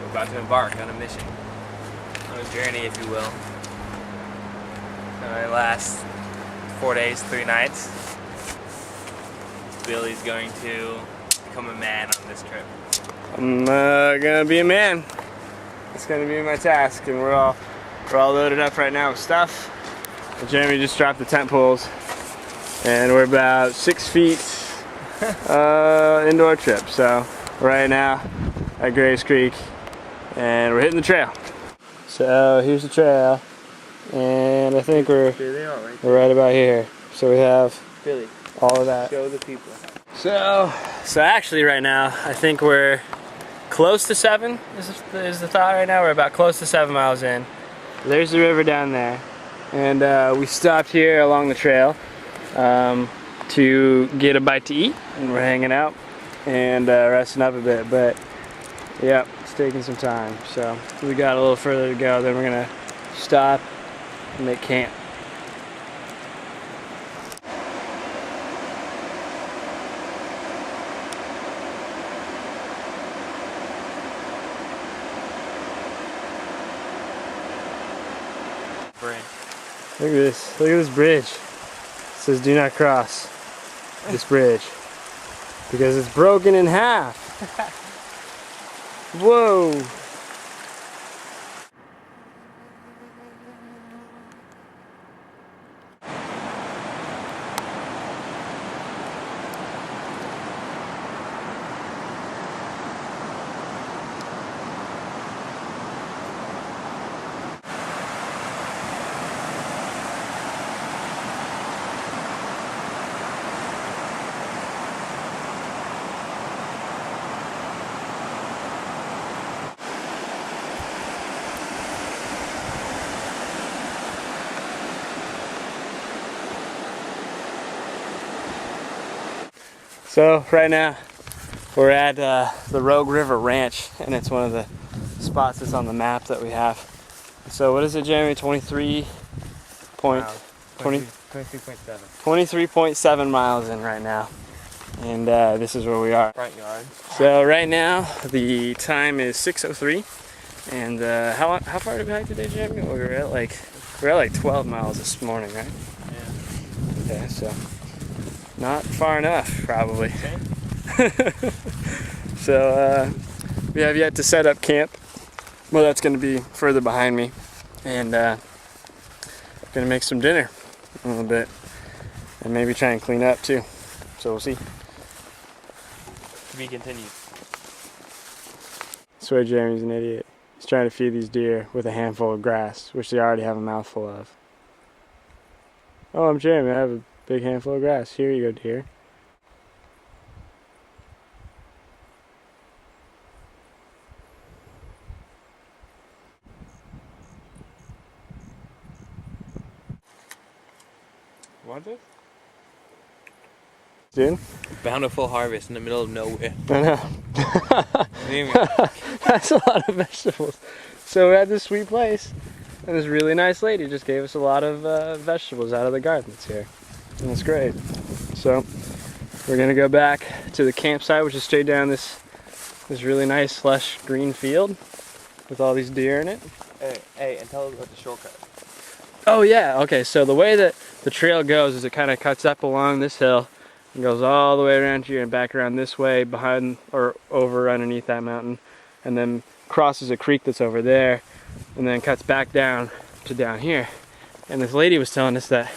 We're about to embark on a mission, on a journey, if you will. It lasts 4 days, 3 nights. Billy's going to become a man on this trip. I'm gonna be a man. It's gonna be my task, and we're all loaded up right now with stuff. And Jeremy just dropped the tent poles, and we're about 6 feet into our trip. So right now at Graves Creek, and we're hitting the trail. So here's the trail, and I think we're right about here. So we have Billy, all of that. show the people. So actually right now, I think we're close to 7 is the thought right now. We're about close to 7 miles in. There's the river down there. And we stopped here along the trail to get a bite to eat. And we're hanging out and resting up a bit. But yeah, it's taking some time. So we got a little further to go. Then we're gonna stop and make camp. Look at this. Look at this bridge. It says do not cross this bridge because it's broken in half. Whoa. So right now we're at the Rogue River Ranch, and it's one of the spots that's on the map that we have. So what is it, Jeremy? 23.7 miles in right now, and this is where we are. Front yard. So right now the time is 6:03, and how far did we hike today, Jeremy? We were at like 12 miles this morning, right? Yeah. Okay, so not far enough, probably. Okay. So we have yet to set up camp. Well, that's going to be further behind me, and going to make some dinner in a little bit, and maybe try and clean up too. So we'll see. To be continued. I swear Jeremy's an idiot. He's trying to feed these deer with a handful of grass, which they already have a mouthful of. Oh, I'm Jeremy. I have a big handful of grass. Here you go, deer. Want this? Dude? Bountiful harvest in the middle of nowhere. I know. That's a lot of vegetables. So we're at this sweet place, and this really nice lady just gave us a lot of vegetables out of the gardens here. And it's great. So we're gonna go back to the campsite, which is straight down this really nice lush green field with all these deer in it. Hey, and tell us about the shortcut. Oh yeah, okay, so the way that the trail goes is it kind of cuts up along this hill and goes all the way around here and back around this way behind or over underneath that mountain, and then crosses a creek that's over there, and then cuts back down to down here. And this lady was telling us that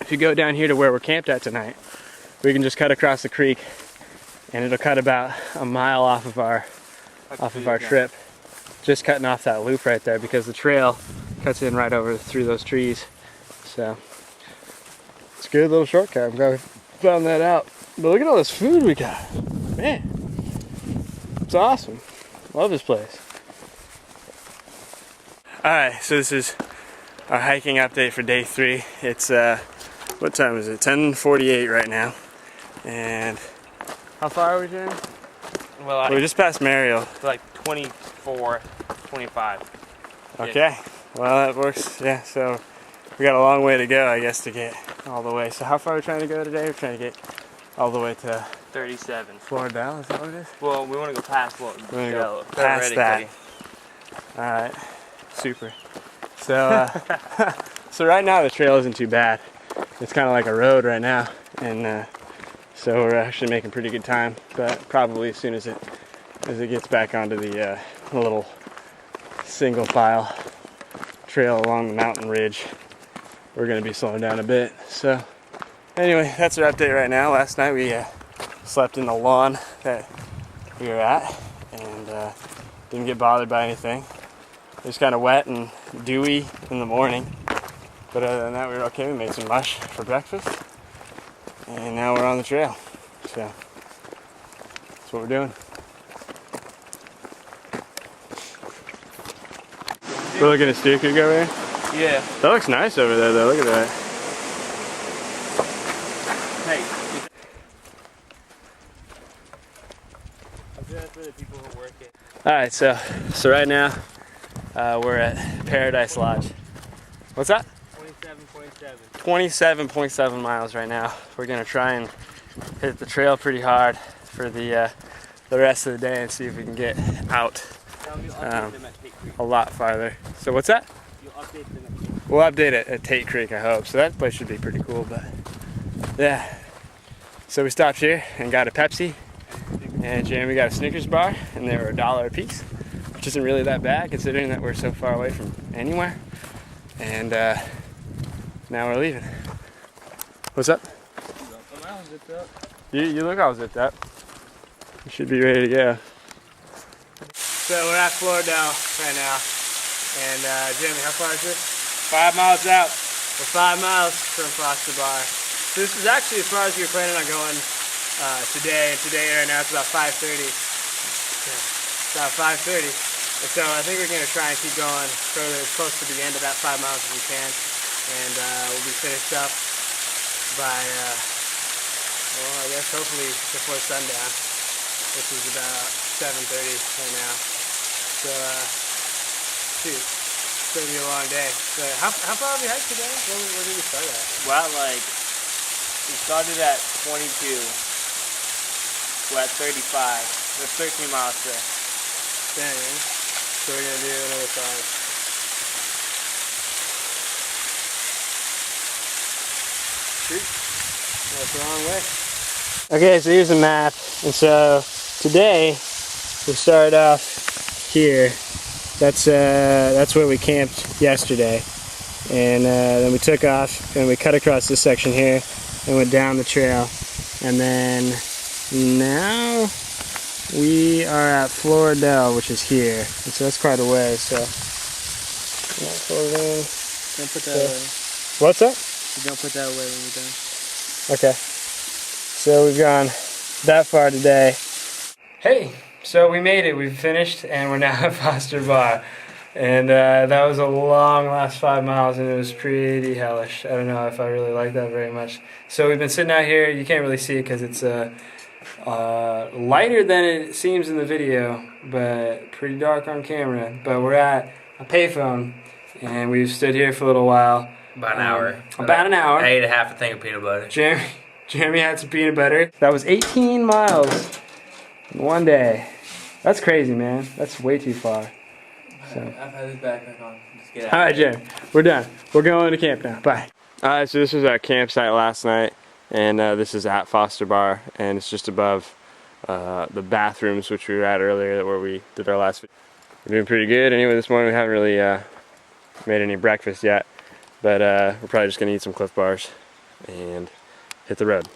if you go down here to where we're camped at tonight, we can just cut across the creek, and it'll cut about a mile off of our trip, just cutting off that loop right there, because the trail cuts in right over through those trees. So it's a good little shortcut. I'm glad we found that out. But look at all this food we got, man. It's awesome. Love this place. All right, so this is our hiking update for day 3. It's what time is it? 10:48 right now. And how far are we, Jen? Well, We're just past Mariel. like 24, 25. Okay. Yeah. Well, that works. Yeah. So we got a long way to go, I guess, to get all the way. So how far are we trying to go today? We're trying to get all the way to 37. Floridel, is that what it is? Well, we want to go past Floridel. We're gonna go past that. Alright, super. So, so right now the trail isn't too bad. It's kind of like a road right now, and so we're actually making pretty good time. But probably as soon as it gets back onto the little single file trail along the mountain ridge, we're gonna be slowing down a bit. So anyway, that's our update right now. Last night we slept in the lawn that we were at, and didn't get bothered by anything. It was kind of wet and dewy in the morning, but other than that we were okay. We made some mush for breakfast, and now we're on the trail. So that's what we're doing. We're looking at Steer Creek over there. Yeah. That looks nice over there though, look at that. Hey. I'm doing it for the people who work it. Alright, so right now we're at Paradise Lodge. What's that? 27.7. 27.7 miles right now. We're gonna try and hit the trail pretty hard for the rest of the day and see if we can get out a lot farther. So what's that? You'll update them at Tate Creek. We'll update it at Tate Creek, I hope. So that place should be pretty cool, but yeah. So we stopped here and got a Pepsi, and Jeremy got a Snickers bar, and they were $1 a piece, which isn't really that bad considering that we're so far away from anywhere. And now we're leaving. What's up? You look all zipped up. You should be ready to go. So we're at Floridel right now, and Jeremy, how far is this? 5 miles out. We're 5 miles from Foster Bar. So this is actually as far as we were planning on going today. And today right now it's about 5:30. It's about 5:30. And so I think we're going to try and keep going further, as close to the end of that 5 miles as we can. And we'll be finished up by, well, I guess hopefully before sundown, which is about 7:30 right now. So, shoot, it's going to be a long day. So how far have we hiked today? Where did we start at? Well, like, we started at 22. We're at 35. That's 13 miles today. Dang. So we're going to do another 5. Shoot. That's the wrong way. Okay, so here's the map. And so today we started off here. That's where we camped yesterday. And then we took off and we cut across this section here and went down the trail. And then now we are at Floridel, which is here. And so that's quite a way. So Don't put that away. what's that? Don't put that away when we're done. Okay. So we've gone that far today. Hey, so we made it. We've finished, and we're now at Foster Bar. And that was a long last 5 miles, and it was pretty hellish. I don't know if I really like that very much. So we've been sitting out here. You can't really see it because it's lighter than it seems in the video, but pretty dark on camera. But we're at a payphone, and we've stood here for a little while. About an hour. About an hour. I ate a half a thing of peanut butter. Jeremy had some peanut butter. That was 18 miles in one day. That's crazy, man. That's way too far. So. I've had this backpack on. Just get out. Alright, Jeremy. We're done. We're going to camp now. Bye. Alright, so this was our campsite last night. And this is at Foster Bar. And it's just above the bathrooms, which we were at earlier, where we did our last video. We're doing pretty good. Anyway, this morning we haven't really made any breakfast yet. But we're probably just going to eat some Cliff Bars and hit the road.